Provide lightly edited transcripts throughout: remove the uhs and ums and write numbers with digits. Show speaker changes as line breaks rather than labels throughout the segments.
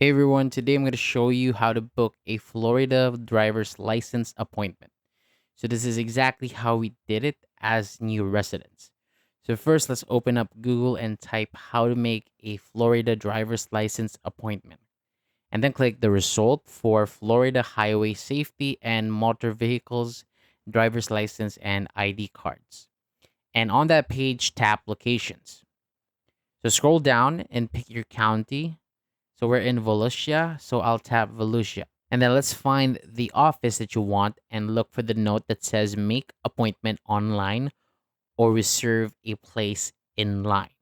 Hey everyone, today I'm going to show you how to book a Florida driver's license appointment. So this is exactly how we did it as new residents. So first, let's open up Google and type how to make a Florida driver's license appointment. And then click the result for Florida Highway Safety and Motor Vehicles driver's license and ID cards. And on that page, tap locations. So scroll down and pick your county. So we're in Volusia, so I'll tap Volusia. And then let's find the office that you want and look for the note that says make appointment online or reserve a place in line.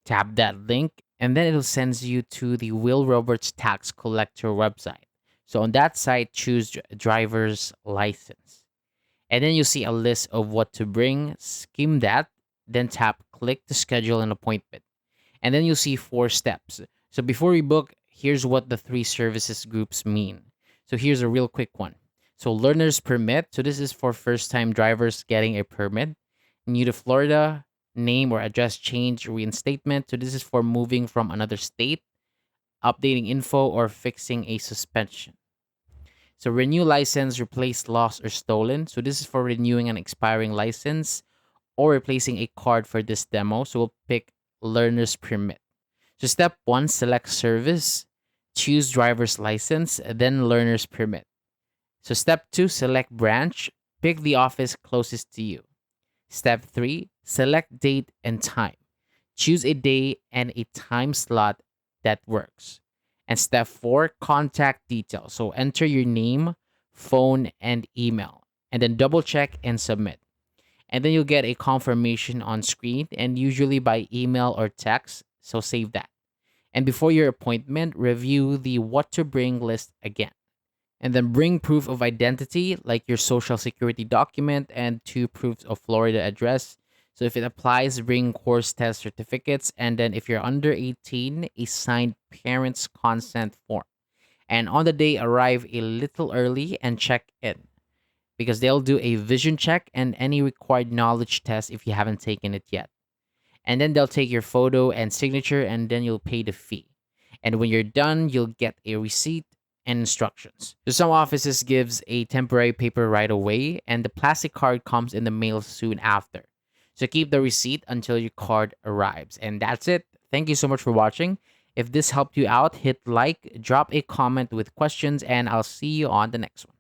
Tap that link and then it'll send you to the Will Roberts Tax Collector website. So on that site, choose driver's license. And then you see a list of what to bring, skim that, then tap click to schedule an appointment. And then you'll see four steps. So before we book, here's what the three services groups mean. So here's a real quick one. So learner's permit. So this is for first time drivers getting a permit. New to Florida, name or address change reinstatement. So this is for moving from another state, updating info, or fixing a suspension. So renew license, replace lost or stolen. So this is for renewing an expiring license or replacing a card for this demo. So we'll pick learner's permit. So step one, select service, choose driver's license, then learner's permit. So step two, select branch, pick the office closest to you. Step three, select date and time. Choose a day and a time slot that works. And step four, contact details. So enter your name, phone, and email, and then double check and submit. And then you'll get a confirmation on screen and usually by email or text. So save that. And before your appointment, review the what to bring list again. And then bring proof of identity like your social security document and two proofs of Florida address. So if it applies, bring course test certificates. And then if you're under 18, a signed parent's consent form. And on the day, arrive a little early and check in because they'll do a vision check and any required knowledge test if you haven't taken it yet. And then they'll take your photo and signature and then you'll pay the fee. And when you're done, you'll get a receipt and instructions. So some offices gives a temporary paper right away and the plastic card comes in the mail soon after. So keep the receipt until your card arrives. And that's it. Thank you so much for watching. If this helped you out, hit like, drop a comment with questions, and I'll see you on the next one.